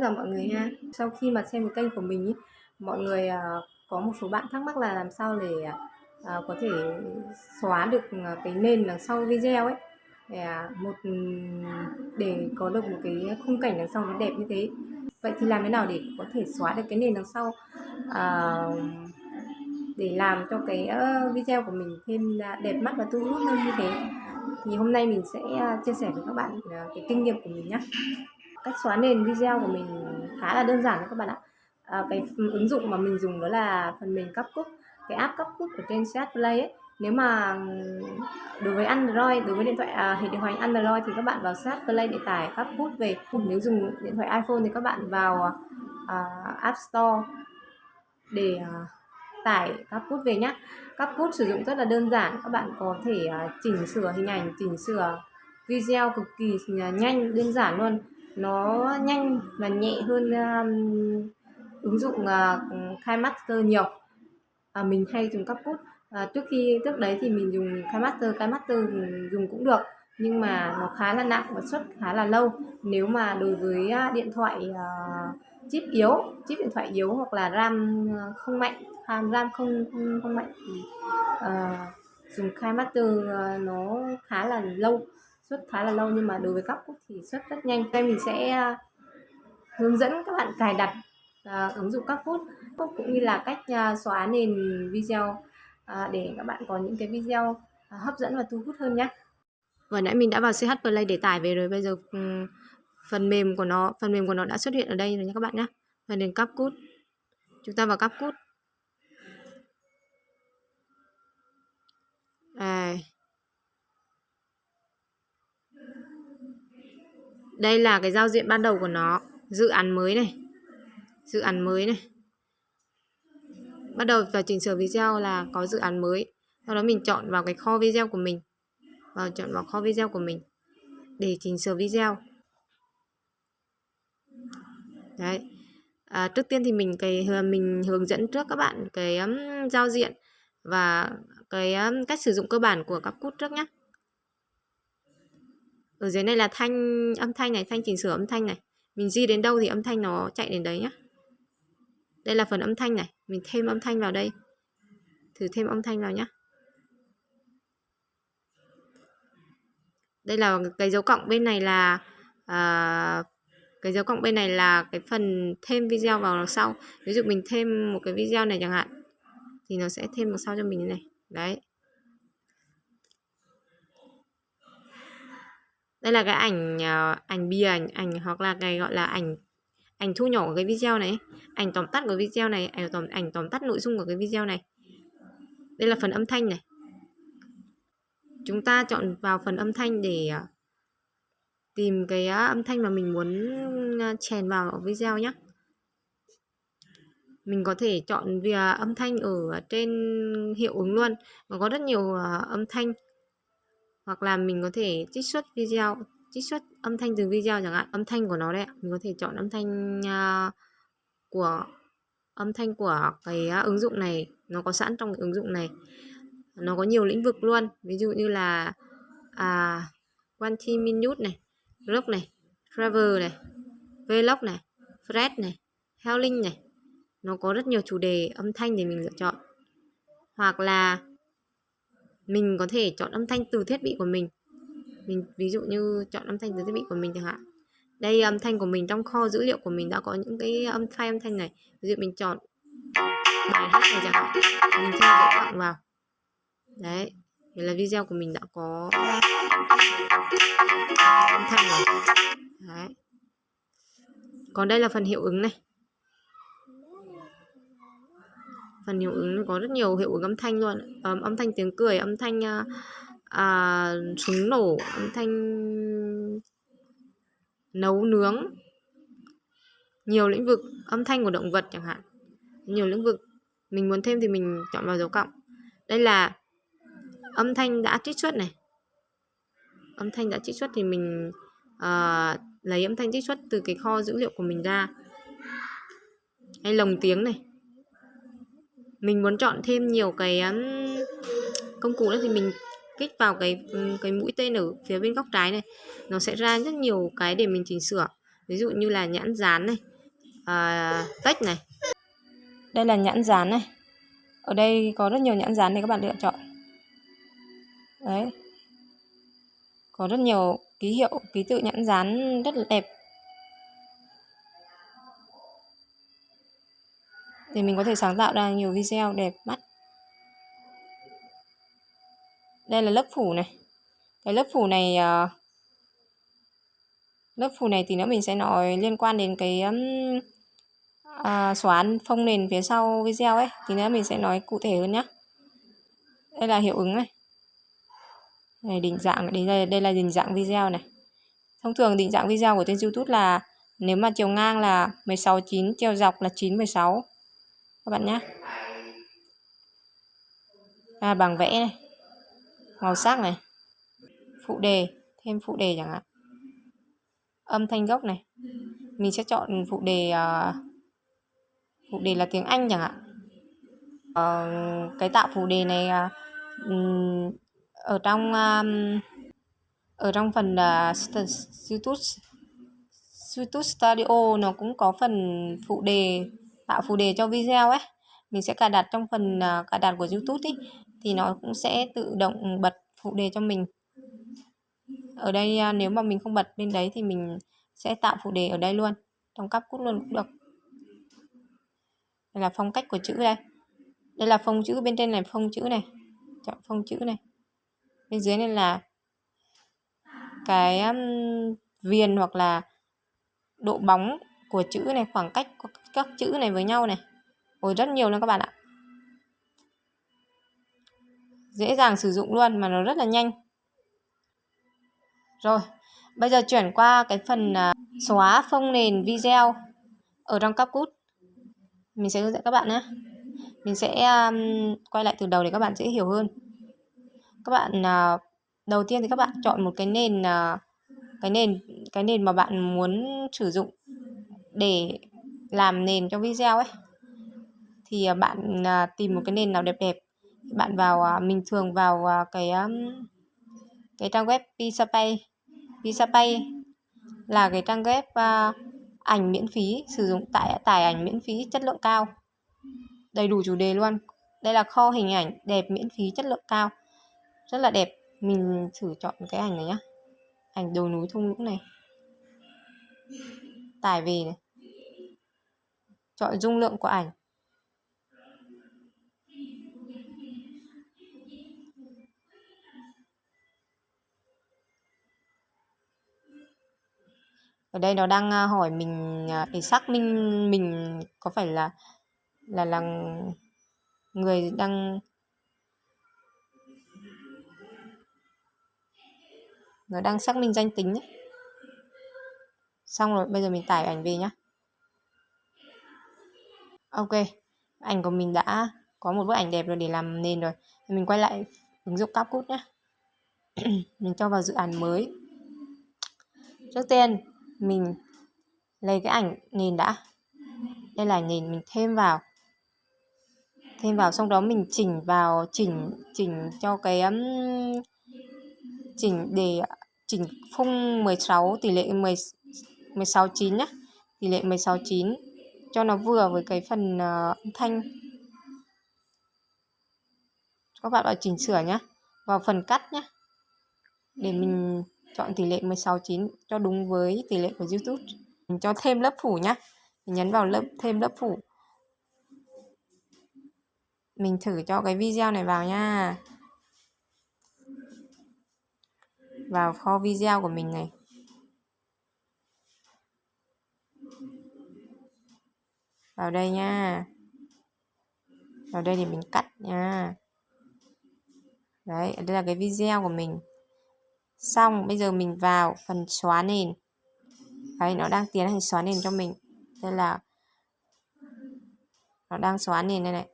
chào mọi người nha. Sau khi mà xem cái kênh của mình ý, mọi người có một số bạn thắc mắc là làm sao để có thể xóa được cái nền đằng sau video ấy, để có được một cái khung cảnh đằng sau nó đẹp như thế. Vậy thì làm thế nào để có thể xóa được cái nền đằng sau để làm cho cái video của mình thêm đẹp mắt và thu hút hơn như thế? Thì hôm nay mình sẽ chia sẻ với các bạn cái kinh nghiệm của mình nhé. Cách xóa nền video của mình khá là đơn giản đấy các bạn ạ. Cái ứng dụng mà mình dùng đó là phần mềm CapCut, cái app CapCut ở trên CH Play ấy. Nếu mà đối với Android, đối với điện thoại hệ điều hành Android thì các bạn vào CH Play để tải CapCut về. Nếu dùng điện thoại iPhone thì các bạn vào App Store để tải CapCut về nhé. CapCut sử dụng rất là đơn giản, các bạn có thể chỉnh sửa hình ảnh, chỉnh sửa video cực kỳ nhanh, đơn giản luôn. Nó nhanh và nhẹ hơn ứng dụng KineMaster nhiều. Mình hay dùng CapCut. Trước đấy thì mình dùng KineMaster dùng cũng được, nhưng mà nó khá là nặng và xuất khá là lâu. Nếu mà đối với điện thoại chip điện thoại yếu hoặc là RAM không mạnh, RAM không mạnh thì dùng KineMaster nó khá là lâu, xuất khá là lâu, nhưng mà đối với CapCut thì xuất rất nhanh. Đây mình sẽ hướng dẫn các bạn cài đặt ứng dụng CapCut cũng như là cách xóa nền video để các bạn có những cái video hấp dẫn và thu hút hơn nhé. Vừa nãy mình đã vào CH Play để tải về rồi, bây giờ phần mềm của nó đã xuất hiện ở đây rồi nha các bạn nhé. Phần mềm CapCut, chúng ta vào CapCut. Đây là cái giao diện ban đầu của nó, dự án mới này. Bắt đầu vào chỉnh sửa video là có dự án mới. Sau đó mình chọn vào cái kho video của mình. Chọn vào kho video của mình để chỉnh sửa video. Đấy. Trước tiên thì mình hướng dẫn trước các bạn cái giao diện và cái cách sử dụng cơ bản của CapCut trước nhé. Ở dưới này là âm thanh này, chỉnh sửa âm thanh này. Mình di đến đâu thì âm thanh nó chạy đến đấy nhé. Đây là phần âm thanh này, mình thêm âm thanh vào đây. Thử thêm âm thanh vào nhé. Đây là cái dấu cộng bên này là cái phần thêm video vào đằng sau. Ví dụ mình thêm một cái video này chẳng hạn thì nó sẽ thêm đằng sau cho mình như này. Đấy. Đây là cái ảnh bìa, ảnh hoặc là cái gọi là ảnh thu nhỏ của cái video này, ảnh tóm tắt của video này, ảnh tóm tắt nội dung của cái video này. Đây là phần âm thanh này. Chúng ta chọn vào phần âm thanh để tìm cái âm thanh mà mình muốn chèn vào video nhé. Mình có thể chọn âm thanh ở trên hiệu ứng luôn, mà có rất nhiều âm thanh. Hoặc là mình có thể trích xuất âm thanh từ video chẳng hạn, âm thanh của nó đấy. Mình có thể chọn âm thanh của cái ứng dụng này, nó có sẵn trong cái ứng dụng này. Nó có nhiều lĩnh vực luôn, ví dụ như là 20 minute này, vlog này, travel này, vlog này, fresh này, healing này. Nó có rất nhiều chủ đề âm thanh để mình lựa chọn. Hoặc là mình có thể chọn âm thanh từ thiết bị của mình. Ví dụ như chọn âm thanh từ thiết bị của mình chẳng hạn. Đây, âm thanh của mình trong kho dữ liệu của mình đã có những cái file âm thanh này. Ví dụ mình chọn bài hát này chẳng hạn, mình thêm dấu cộng vào. Đấy, đây là video của mình đã có âm thanh rồi. Đấy. Còn đây là phần hiệu ứng này. Phần hiệu ứng có rất nhiều hiệu ứng âm thanh luôn. Âm thanh tiếng cười, âm thanh súng nổ, âm thanh nấu nướng. Nhiều lĩnh vực, âm thanh của động vật chẳng hạn. Nhiều lĩnh vực. Mình muốn thêm thì mình chọn vào dấu cộng. Đây là âm thanh đã trích xuất này. Âm thanh đã trích xuất thì mình lấy âm thanh trích xuất từ cái kho dữ liệu của mình ra. Hay lồng tiếng này. Mình muốn chọn thêm nhiều cái công cụ nữa thì mình kích vào cái mũi tên ở phía bên góc trái này. Nó sẽ ra rất nhiều cái để mình chỉnh sửa. Ví dụ như là nhãn dán này, text này. Đây là nhãn dán này. Ở đây có rất nhiều nhãn dán để các bạn lựa chọn. Đấy. Có rất nhiều ký hiệu, ký tự nhãn dán rất là đẹp. Thì mình có thể sáng tạo ra nhiều video đẹp mắt. Đây là lớp phủ này. Cái lớp phủ này thì nữa mình sẽ nói liên quan đến cái xóa phông nền phía sau video ấy. Thì nữa mình sẽ nói cụ thể hơn nhé. Đây là hiệu ứng này. Đây, định dạng, đây là định dạng video này. Thông thường định dạng video của trên YouTube là nếu mà chiều ngang là 16:9, chiều dọc là 9:16 các bạn nhé. Bảng vẽ này, màu sắc này, phụ đề, thêm phụ đề chẳng hạn. Âm thanh gốc này, mình sẽ chọn phụ đề là tiếng Anh chẳng hạn. Cái tạo phụ đề này ở trong phần YouTube Studio nó cũng có phần phụ đề, tạo phụ đề cho video ấy. Mình sẽ cài đặt trong phần cài đặt của YouTube ấy, thì nó cũng sẽ tự động bật phụ đề cho mình. Ở đây nếu mà mình không bật lên đấy thì mình sẽ tạo phụ đề ở đây luôn, trong CapCut luôn cũng được. Đây là phong cách của chữ đây. Đây là phông chữ, bên trên này phông chữ này. Chọn phông chữ này. Bên dưới này là cái viền hoặc là độ bóng của chữ này, khoảng cách của các chữ này với nhau này. Ôi rất nhiều luôn các bạn ạ. Dễ dàng sử dụng luôn mà nó rất là nhanh. Rồi, bây giờ chuyển qua cái phần xóa phông nền video ở trong CapCut. Mình sẽ hướng dẫn các bạn nhé. Mình sẽ quay lại từ đầu để các bạn dễ hiểu hơn. Các bạn đầu tiên thì các bạn chọn một cái nền mà bạn muốn sử dụng để làm nền cho video ấy. Thì bạn tìm một cái nền nào đẹp đẹp. Bạn vào mình thường vào cái trang web Pisapay. Pisapay là cái trang web ảnh miễn phí, sử dụng tải ảnh miễn phí chất lượng cao. Đầy đủ chủ đề luôn. Đây là kho hình ảnh đẹp miễn phí chất lượng cao. Rất là đẹp. Mình thử chọn cái ảnh này nhá. Ảnh đồi núi thung lũng này. Tải về này. Chọn dung lượng của ảnh. Ở đây nó đang hỏi mình để xác minh mình có phải là người đang xác minh danh tính ấy. Xong rồi, bây giờ mình tải ảnh về nhá. Ok, ảnh của mình đã có một bức ảnh đẹp rồi để làm nền rồi. Mình quay lại ứng dụng CapCut nhé. Mình cho vào dự án mới. Trước tiên mình lấy cái ảnh nền đã. Đây là nền, mình thêm vào. Xong đó mình chỉnh vào, chỉnh cho cái chỉnh phông 16, tỷ lệ 16:9 nhá. Tỷ lệ 16:9 cho nó vừa với cái phần âm thanh. Các bạn vào chỉnh sửa nhé. Vào phần cắt nhé. Để mình chọn tỷ lệ 16:9 cho đúng với tỷ lệ của YouTube. Mình cho thêm lớp phủ nhé. Mình nhấn vào thêm lớp phủ. Mình thử cho cái video này vào nha. Vào kho video của mình này. Vào đây nha. Vào đây thì mình cắt nha. Đấy, đây là cái video của mình. Xong, bây giờ mình vào phần xóa nền. Đấy, nó đang tiến hành xóa nền cho mình. Đây là nó đang xóa nền đây này,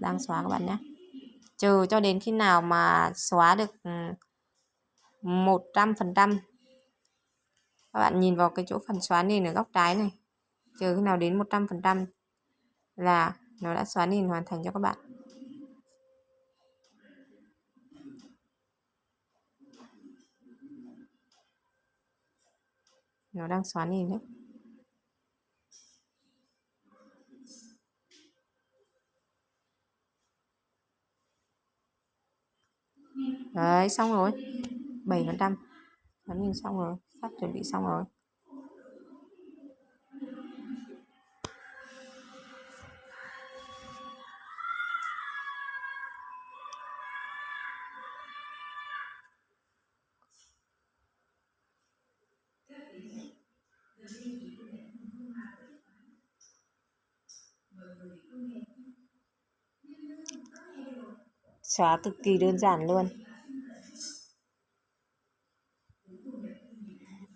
đang xóa các bạn nhé. Chờ cho đến khi nào mà xóa được 100%. Các bạn nhìn vào cái chỗ phần xóa nền ở góc trái này. Chờ khi nào đến 100% là nó đã xóa nền hoàn thành cho các bạn. Nó đang xóa nền đấy. Đấy, xong rồi. 7%. Xoắn nền xong rồi, sắp chuẩn bị xong rồi. Xóa cực kỳ đơn giản luôn.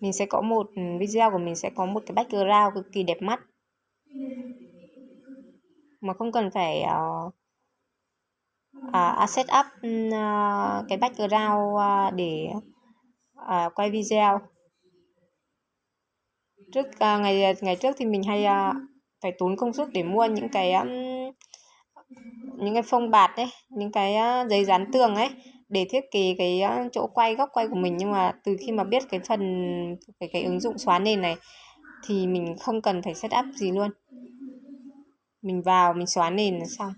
Mình sẽ có một video của mình sẽ có một cái background cực kỳ đẹp mắt. Mà không cần phải set up cái background để quay video. Ngày trước thì mình hay phải tốn công sức để mua những cái phông bạt đấy, những cái giấy dán tường ấy để thiết kế cái chỗ quay, góc quay của mình. Nhưng mà từ khi mà biết cái cái ứng dụng xóa nền này thì mình không cần phải set up gì luôn. Mình vào mình xóa nền là xong.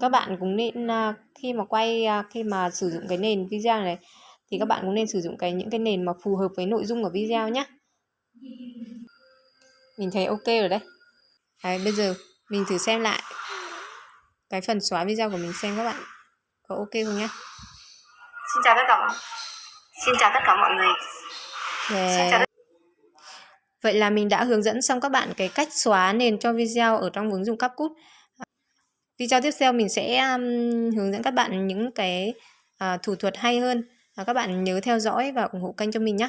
Các bạn cũng nên khi mà sử dụng cái nền video này thì các bạn cũng nên sử dụng những cái nền mà phù hợp với nội dung của video nhé. Mình thấy ok rồi đấy. Đấy, bây giờ mình thử xem lại cái phần xóa video của mình xem các bạn có ok không nhé. Xin chào tất cả mọi người. Vậy là mình đã hướng dẫn xong các bạn cái cách xóa nền cho video ở trong ứng dụng CapCut. Video tiếp theo mình sẽ hướng dẫn các bạn những cái thủ thuật hay hơn. Các bạn nhớ theo dõi và ủng hộ kênh cho mình nhé.